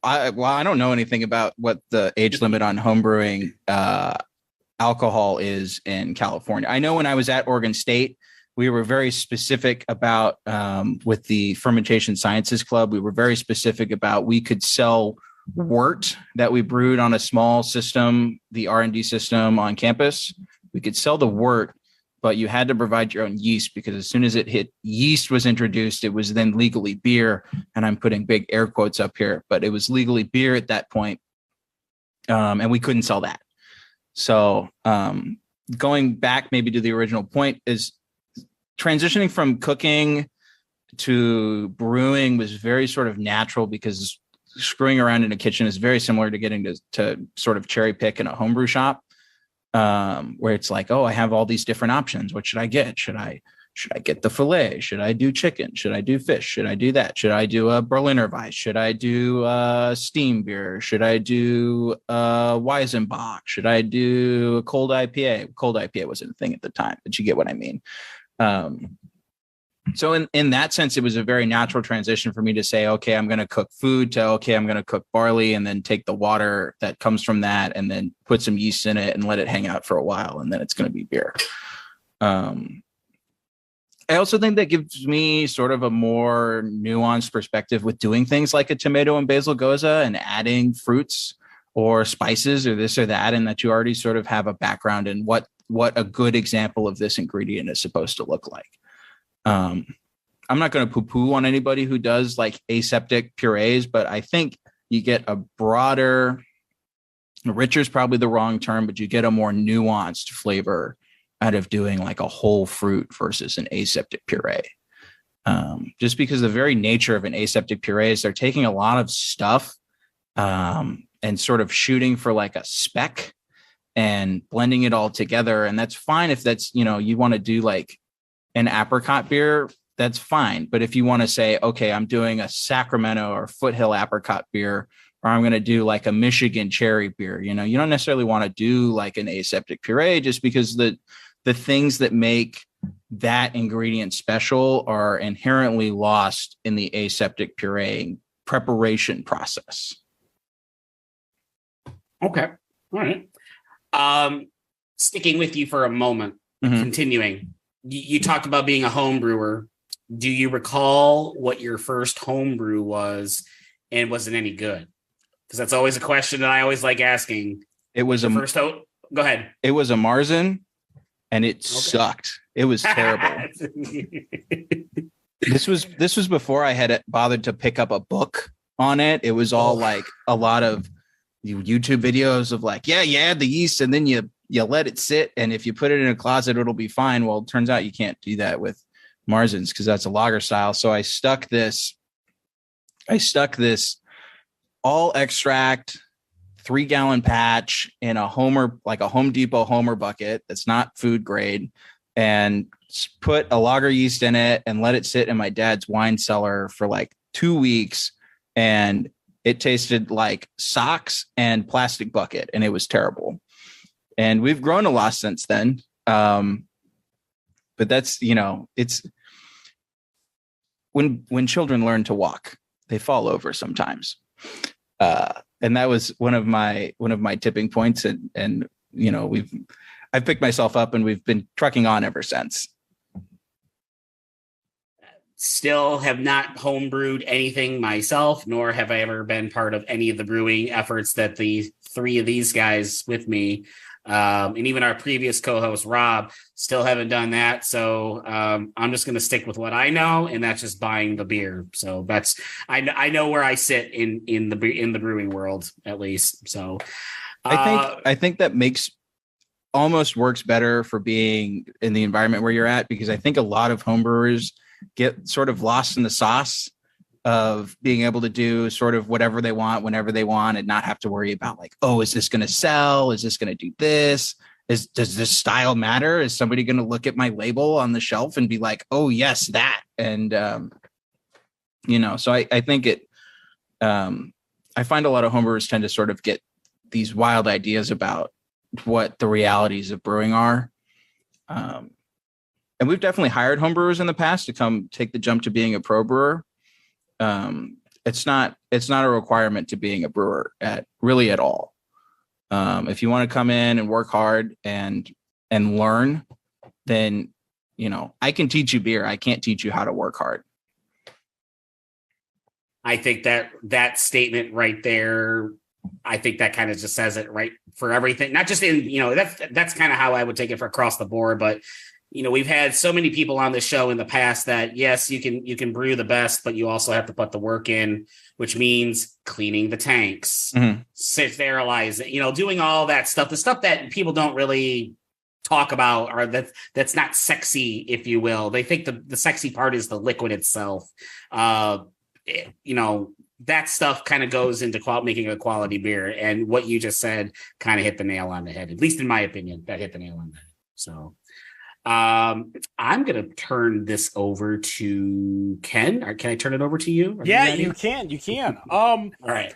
don't know anything about what the age limit on home brewing alcohol is in California. I know when I was at Oregon State, we were very specific about with the Fermentation Sciences Club. We were very specific about we could sell wort that we brewed on a small system, the R&D system on campus. We could sell the wort, but you had to provide your own yeast because as soon as yeast was introduced, it was then legally beer. And I'm putting big air quotes up here, but it was legally beer at that point. And we couldn't sell that. So going back maybe to the original point is transitioning from cooking to brewing was very sort of natural because screwing around in a kitchen is very similar to getting to sort of cherry pick in a homebrew shop, where it's like, oh, I have all these different options. What should I get? Should I get the filet? Should I do chicken? Should I do fish? Should I do that? Should I do a Berliner Weiss? Should I do steam beer? Should I do Weizenbach? Should I do a cold IPA? Cold IPA wasn't a thing at the time, but you get what I mean. So in that sense, it was a very natural transition for me to say, okay, I'm going to cook food to, okay, I'm going to cook barley and then take the water that comes from that and then put some yeast in it and let it hang out for a while. And then it's going to be beer. I also think that gives me sort of a more nuanced perspective with doing things like a tomato and basil goza and adding fruits or spices or this or that, and that you already sort of have a background in what a good example of this ingredient is supposed to look like. I'm not going to poo-poo on anybody who does like aseptic purees, but I think you get a broader, richer is probably the wrong term, but you get a more nuanced flavor out of doing like a whole fruit versus an aseptic puree. Just because the very nature of an aseptic puree is they're taking a lot of stuff and sort of shooting for like a speck and blending it all together. And that's fine if that's, you want to do like an apricot beer, that's fine. But if you want to say, okay, I'm doing a Sacramento or Foothill apricot beer, or I'm going to do like a Michigan cherry beer, you don't necessarily want to do like an aseptic puree just because the the things that make that ingredient special are inherently lost in the aseptic pureeing preparation process. Okay. All right. Sticking with you for a moment, continuing. You talked about being a home brewer. Do you recall what your first home brew was, and was it any good? Because that's always a question that I always like asking. It was Go ahead. It was a Marzen, and it sucked. It was terrible. This was before I had bothered to pick up a book on it. It was all like a lot of YouTube videos of like, you add the yeast and then you let it sit, and if you put it in a closet, it'll be fine. Well, it turns out you can't do that with Marzens because that's a lager style. So I stuck this all extract 3-gallon patch in a Homer, like a Home Depot Homer bucket that's not food grade, and put a lager yeast in it and let it sit in my dad's wine cellar for like 2 weeks. And it tasted like socks and plastic bucket, and it was terrible. And we've grown a lot since then. But that's, it's when children learn to walk, they fall over sometimes. And that was one of my tipping points. And I've picked myself up, and we've been trucking on ever since. Still have not homebrewed anything myself, nor have I ever been part of any of the brewing efforts that the three of these guys with me, and even our previous co-host Rob, still haven't done that. So I'm just going to stick with what I know, and that's just buying the beer. So that's I know where I sit in the brewing world, at least. So I think that almost works better for being in the environment where you're at, because I think a lot of homebrewers get sort of lost in the sauce of being able to do sort of whatever they want, whenever they want, and not have to worry about like, oh, is this going to sell? Is this going to do this? Does this style matter? Is somebody going to look at my label on the shelf and be like, oh yes, that? And, so I think I find a lot of homebrewers tend to sort of get these wild ideas about what the realities of brewing are. And we've definitely hired homebrewers in the past to come take the jump to being a pro brewer. It's not a requirement to being a brewer at all. If you want to come in and work hard and learn, then, I can teach you beer. I can't teach you how to work hard. I think that statement right there, I think that kind of just says it right for everything. Not just in, that's kind of how I would take it for across the board, but we've had so many people on the show in the past that, yes, you can brew the best, but you also have to put the work in, which means cleaning the tanks, sterilizing, doing all that stuff, the stuff that people don't really talk about, or that's not sexy, if you will. They think the sexy part is the liquid itself. That stuff kind of goes into making a quality beer. And what you just said kind of hit the nail on the head, at least in my opinion, that hit the nail on the head. So I'm going to turn this over to Ken. Or can I turn it over to you? You can. All right.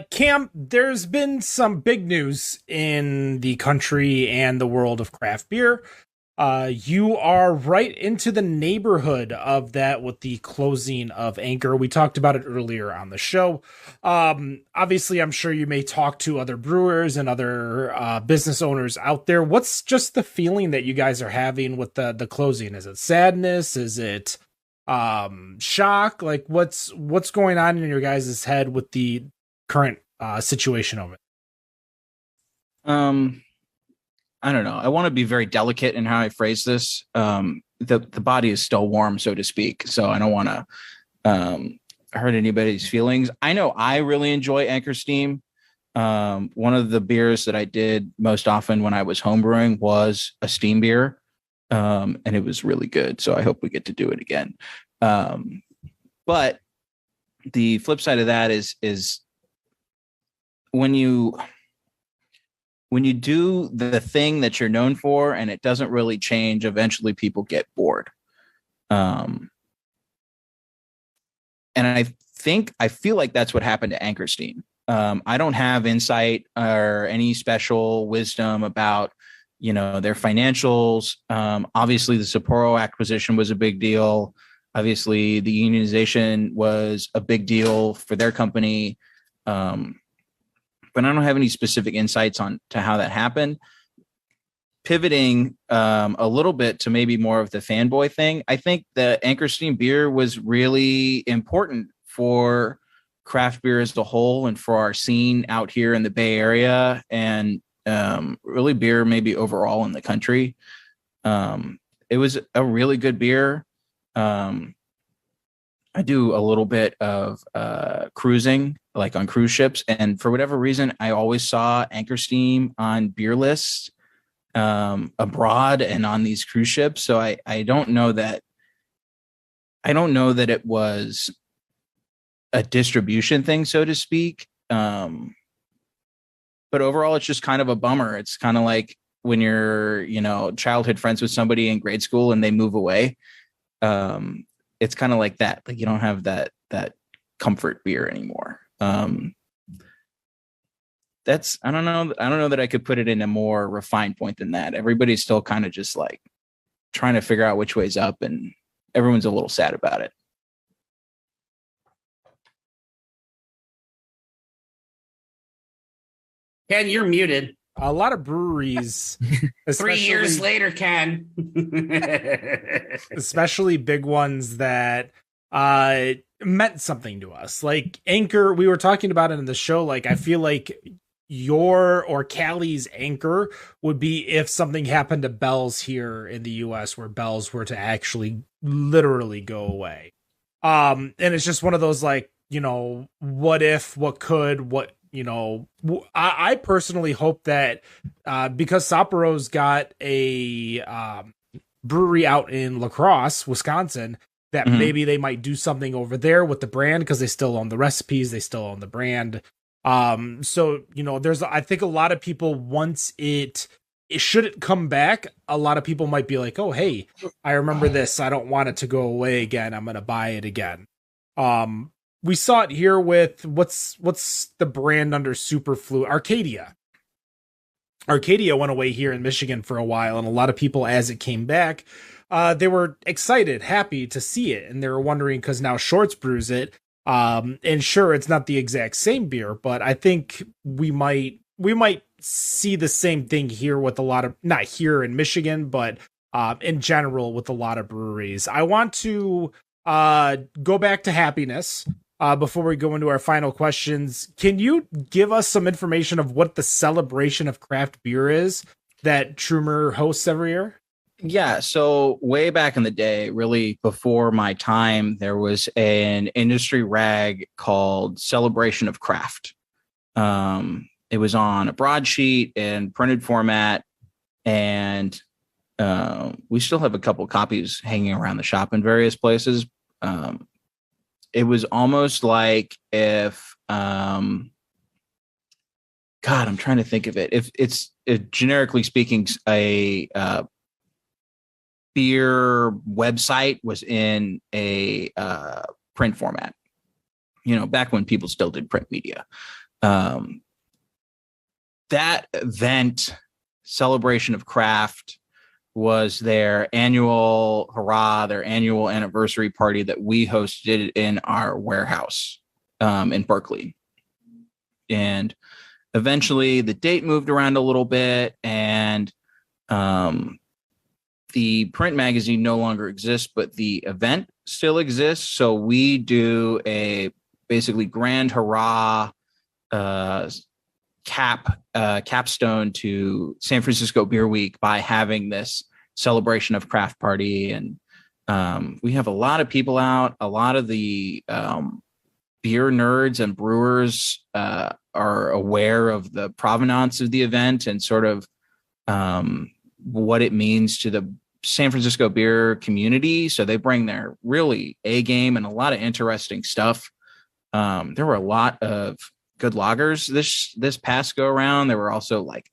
Cam, there's been some big news in the country and the world of craft beer. You are right into the neighborhood of that with the closing of Anchor. We talked about it earlier on the show. Obviously, I'm sure you may talk to other brewers and other business owners out there. What's just the feeling that you guys are having with the closing? Is it sadness? Is it shock? Like what's going on in your guys' head with the current situation of it? I don't know. I want to be very delicate in how I phrase this. The body is still warm, so to speak. So I don't want to hurt anybody's feelings. I know I really enjoy Anchor Steam. One of the beers that I did most often when I was homebrewing was a steam beer. And it was really good. So I hope we get to do it again. But the flip side of that is when you do the thing that you're known for and it doesn't really change, eventually people get bored. And I feel like that's what happened to Anchor Steam. I don't have insight or any special wisdom about their financials. Obviously, the Sapporo acquisition was a big deal. Obviously, the unionization was a big deal for their company. But I don't have any specific insights on to how that happened. Pivoting a little bit to maybe more of the fanboy thing, I think the Anchor Steam beer was really important for craft beer as a whole and for our scene out here in the Bay Area and really beer maybe overall in the country. It was a really good beer. I do a little bit of cruising, like on cruise ships. And for whatever reason, I always saw Anchor Steam on beer lists abroad and on these cruise ships. So I don't know that it was a distribution thing, so to speak. But overall, it's just kind of a bummer. It's kind of like when you're, childhood friends with somebody in grade school and they move away. It's kind of like that. Like you don't have that comfort beer anymore. I don't know that I could put it in a more refined point than that. Everybody's still kind of just like trying to figure out which way's up, and everyone's a little sad about it. Ken, you're muted. A lot of breweries, 3 years later, Ken, especially big ones that meant something to us. Like Anchor, we were talking about it in the show. Like I feel like your or Callie's Anchor would be if something happened to Bell's here in the US, where Bell's were to actually literally go away. And it's just one of those like, what if, what could, what, I personally hope that because Sapporo's got a brewery out in La Crosse, Wisconsin, that maybe they might do something over there with the brand, because they still own the recipes, they still own the brand. So, I think a lot of people, once it should it come back, a lot of people might be like, oh, hey, I remember this. I don't want it to go away again. I'm going to buy it again. We saw it here with what's the brand under Superflu? Arcadia. Arcadia went away here in Michigan for a while, and a lot of people, as it came back, they were excited, happy to see it, and they were wondering because now Shorts brews it. And sure, it's not the exact same beer, but I think we might see the same thing here with a lot of, not here in Michigan, but in general with a lot of breweries. I want to go back to Happiness. Before we go into our final questions, can you give us some information of what the celebration of craft beer is that Trumer hosts every year? Yeah. So way back in the day, really before my time, there was an industry rag called Celebration of Craft. It was on a broadsheet and printed format. And we still have a couple copies hanging around the shop in various places. It was almost like if, God, I'm trying to think of it. If it's generically speaking, a beer website was in a print format, back when people still did print media. That event, Celebration of Craft, was their annual hurrah, their annual anniversary party that we hosted in our warehouse in Berkeley. And eventually the date moved around a little bit, and the print magazine no longer exists, but the event still exists. So we do a basically grand hurrah capstone to San Francisco Beer Week by having this celebration of craft party. And we have a lot of people out. A lot of the beer nerds and brewers are aware of the provenance of the event and sort of what it means to the San Francisco beer community. So they bring their really A game and a lot of interesting stuff. There were a lot of good lagers this past go around. There were also like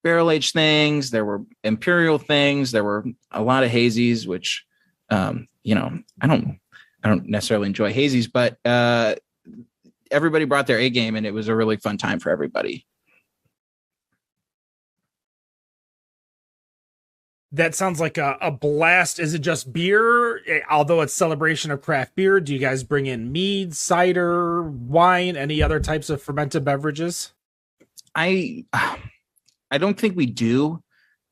barrel aged things. There were imperial things. There were a lot of hazies, which I don't necessarily enjoy hazies, but everybody brought their A game, and it was a really fun time for everybody. That sounds like a blast. Is it just beer? Although it's celebration of craft beer, do you guys bring in mead, cider, wine, any other types of fermented beverages? I don't think we do.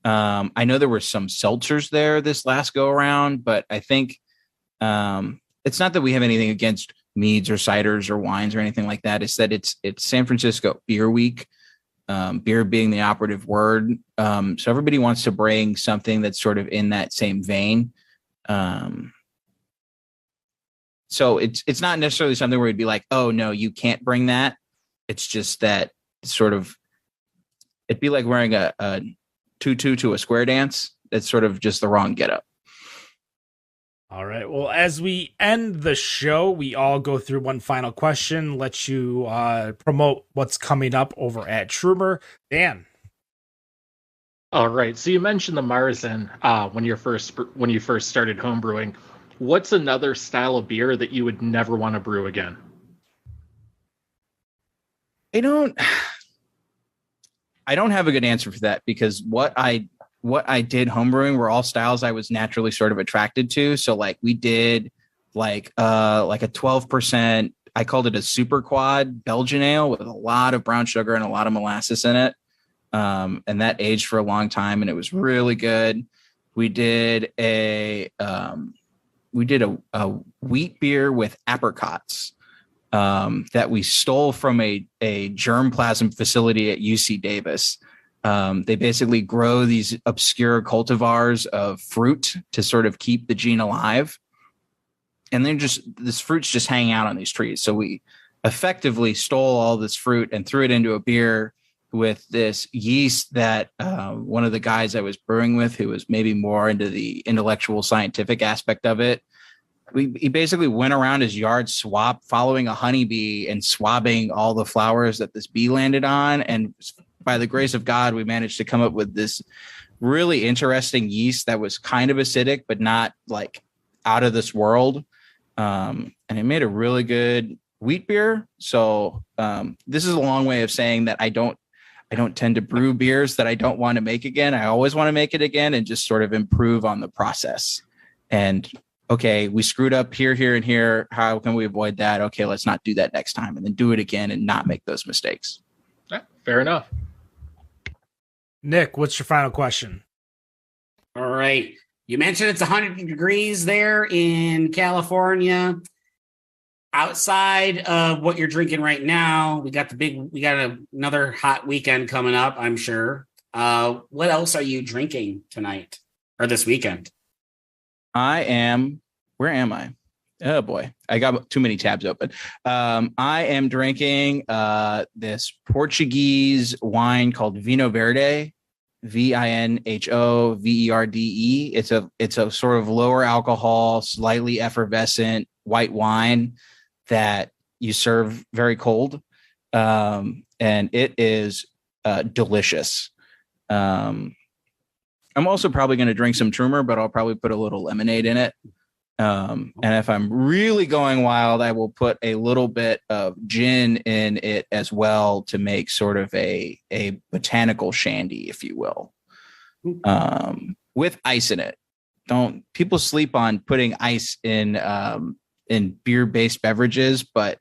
I know there were some seltzers there this last go around, but I think it's not that we have anything against meads or ciders or wines or anything like that. It's that it's San Francisco Beer Week. Beer being the operative word. So everybody wants to bring something that's sort of in that same vein. So it's not necessarily something where we'd be like, oh no, you can't bring that. It's just that sort of, it'd be like wearing a tutu to a square dance. That's sort of just the wrong getup. All right. Well, as we end the show, we all go through one final question. Let you promote what's coming up over at Trumer. Dan. All right. So you mentioned the Marzen when you first started homebrewing. What's another style of beer that you would never want to brew again? I don't have a good answer for that, because what I did homebrewing were all styles I was naturally sort of attracted to. So like we did like a 12%, I called it a super quad Belgian ale with a lot of brown sugar and a lot of molasses in it. And that aged for a long time and it was really good. We did a wheat beer with apricots that we stole from a germplasm facility at UC Davis. They basically grow these obscure cultivars of fruit to sort of keep the gene alive. And then this fruit's just hanging out on these trees. So we effectively stole all this fruit and threw it into a beer with this yeast that one of the guys I was brewing with, who was maybe more into the intellectual scientific aspect of it, he basically went around his yard following a honeybee and swabbing all the flowers that this bee landed on. And by the grace of God, we managed to come up with this really interesting yeast that was kind of acidic, but not like out of this world. And it made a really good wheat beer. So this is a long way of saying that I don't tend to brew beers that I don't want to make again. I always want to make it again and just sort of improve on the process. And okay, we screwed up here, and here. How can we avoid that? Okay, let's not do that next time, and then do it again and not make those mistakes. Yeah, fair enough. Nick, what's your final question? All right. You mentioned it's 100 degrees there in California. Outside of what you're drinking right now, we got another hot weekend coming up, I'm sure. What else are you drinking tonight or this weekend? Where am I? Oh boy, I got too many tabs open. I am drinking this Portuguese wine called Vinho Verde, VINHO VERDE. It's a sort of lower alcohol, slightly effervescent white wine that you serve very cold, and it is delicious. I'm also probably going to drink some Trumer, but I'll probably put a little lemonade in it. And if I'm really going wild, I will put a little bit of gin in it as well to make sort of a botanical shandy, if you will, with ice in it. Don't people sleep on putting ice in beer-based beverages, but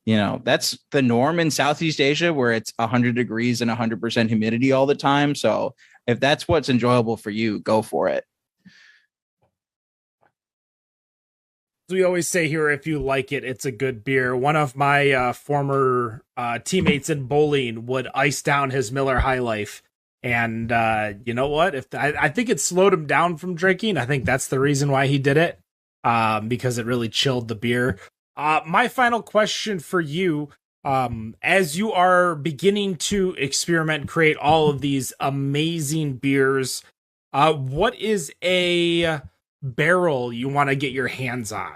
you know, that's the norm in Southeast Asia where it's 100 degrees and 100% humidity all the time. So if that's what's enjoyable for you, go for it. We always say here, if you like it, it's a good beer. One of my former teammates in bowling would ice down his Miller High Life. And you know what? I think it slowed him down from drinking. I think that's the reason why he did it, because it really chilled the beer. My final question for you, as you are beginning to experiment and create all of these amazing beers, what is a barrel you want to get your hands on?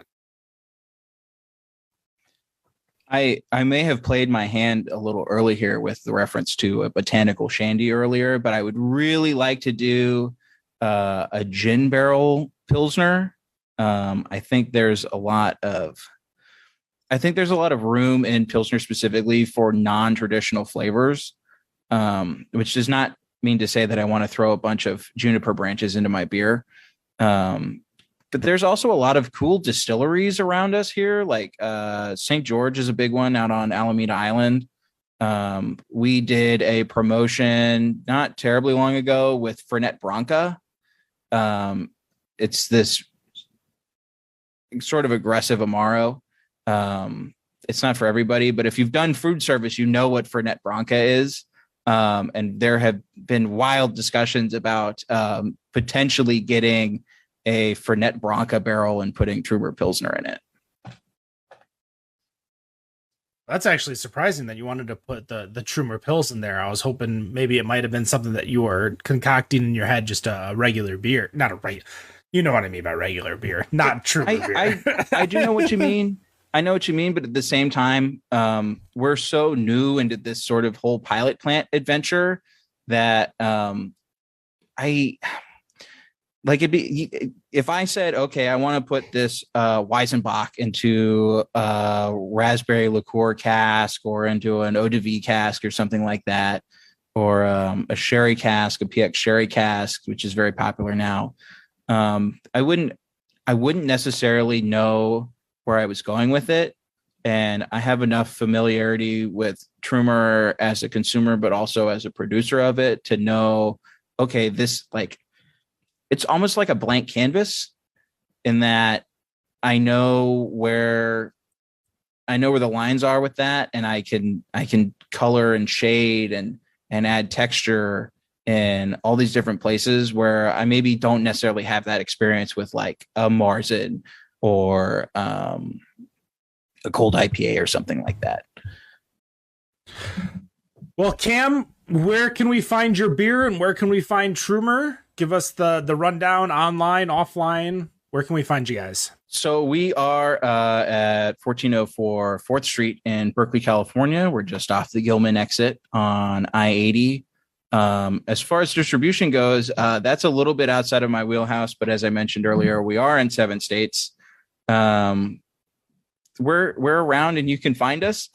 I may have played my hand a little early here with the reference to a botanical shandy earlier, but I would really like to do a gin barrel Pilsner. I think there's a lot of room in Pilsner specifically for non-traditional flavors, which does not mean to say that I want to throw a bunch of juniper branches into my beer. But there's also a lot of cool distilleries around us here. Like St. George is a big one out on Alameda Island. We did a promotion not terribly long ago with Fernet Branca. It's this sort of aggressive Amaro. It's not for everybody, but if you've done food service, you know what Fernet Branca is. And there have been wild discussions about potentially getting a Fernet Branca barrel and putting Trumer Pilsner in it. That's actually surprising that you wanted to put the Trumer Pils in there. I was hoping maybe it might have been something that you were concocting in your head, just a regular beer, not a right. You know what I mean by regular beer, not Trumer beer. I do know what you mean. I know what you mean, but at the same time, we're so new into this sort of whole pilot plant adventure that it'd be, if I said, okay, I want to put this Weizenbach into a raspberry liqueur cask or into an eau de vie cask or something like that, or a sherry cask, a PX sherry cask, which is very popular now. I wouldn't necessarily know where I was going with it. And I have enough familiarity with Trumer as a consumer, but also as a producer of it to know, okay, this it's almost like a blank canvas in that I know where the lines are with that. And I can color and shade and add texture in all these different places where I maybe don't necessarily have that experience with like a Marzen or a cold IPA or something like that. Well, Cam, where can we find your beer and where can we find Trumer? Give us the rundown, online, offline. Where can we find you guys? So we are at 1404 4th Street in Berkeley, California. We're just off the Gilman exit on I-80. As far as distribution goes, that's a little bit outside of my wheelhouse. But as I mentioned earlier, we are in 7 states. We're around and you can find us,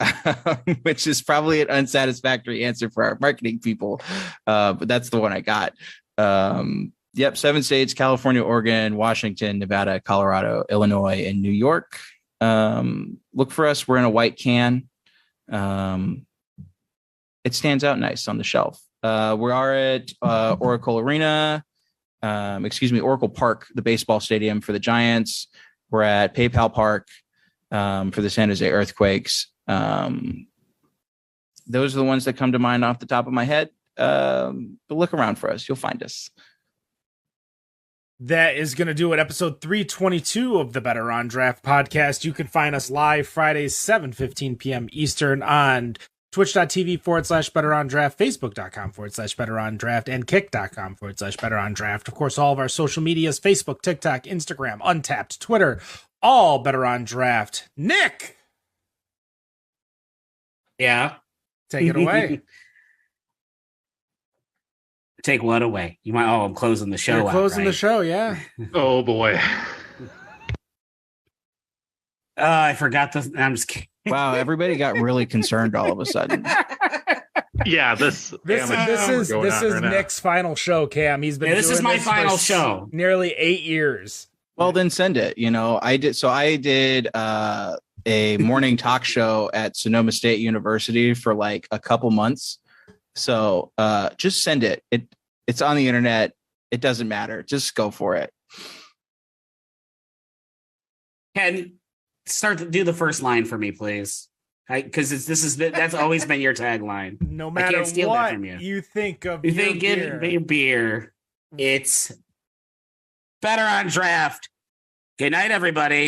which is probably an unsatisfactory answer for our marketing people. But that's the one I got. 7 states: California, Oregon, Washington, Nevada, Colorado, Illinois, and New York. Look for us. We're in a white can. It stands out nice on the shelf. We are at Oracle Park, the baseball stadium for the Giants. We're at PayPal Park for the San Jose Earthquakes. Those are the ones that come to mind off the top of my head. But look around for us. You'll find us. That is going to do it. Episode 322 of the Better on Draft podcast. You can find us live Fridays, 7:15 p.m. Eastern on twitch.tv/betterondraft, facebook.com/betterondraft, and kick.com/betterondraft. Of course, all of our social medias, Facebook, TikTok, Instagram, Untapped, Twitter, all Better on Draft. Nick! Yeah? Take it away. Take what away? You might. I'm closing the show. You're closing the show, yeah. Oh boy. I forgot the. I'm just kidding. Wow, everybody got really concerned all of a sudden. Yeah, this is Nick's final show, Cam. He's been. This is my final show. Nearly 8 years. Well, then send it. I did a morning talk show at Sonoma State University for like a couple months. So just send it. It's on the internet. It doesn't matter. Just go for it. Ken, start to do the first line for me, please. Because that's always been your tagline. No matter I can't steal what that from you think of your beer, it's Better on Draft. Good night, everybody.